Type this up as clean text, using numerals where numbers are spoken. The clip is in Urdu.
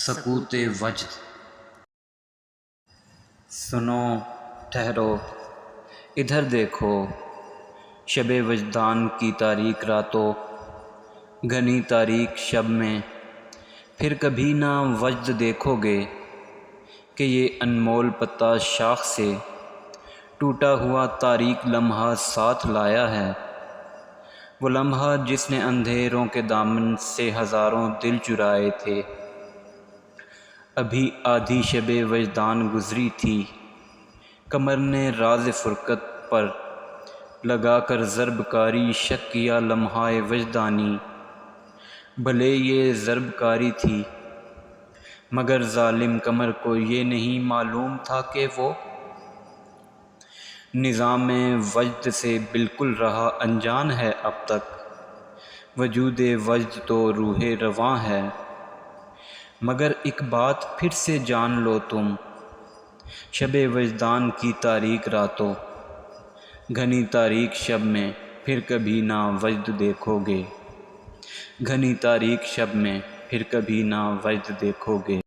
سکوت وجد۔ سنو ٹھہرو ادھر دیکھو، شب وجدان کی تاریک راتوں، گھنی تاریک شب میں پھر کبھی نہ وجد دیکھو گے کہ یہ انمول پتا شاخ سے ٹوٹا ہوا تاریک لمحہ ساتھ لایا ہے، وہ لمحہ جس نے اندھیروں کے دامن سے ہزاروں دل چرائے تھے۔ ابھی آدھی شب وجدان گزری تھی، قمر نے راز فرقت پر لگا کر ضرب کاری شک کیا لمحہ وجدانی۔ بھلے یہ ضرب کاری تھی مگر ظالم قمر کو یہ نہیں معلوم تھا کہ وہ نظام وجد سے بالکل رہا انجان ہے اب تک۔ وجود وجد تو روح رواں ہے، مگر ایک بات پھر سے جان لو تم، شب وجدان کی تاریک راتوں، گھنی تاریک شب میں پھر کبھی نہ وجد دیکھو گے، گھنی تاریک شب میں پھر کبھی نہ وجد دیکھو گے۔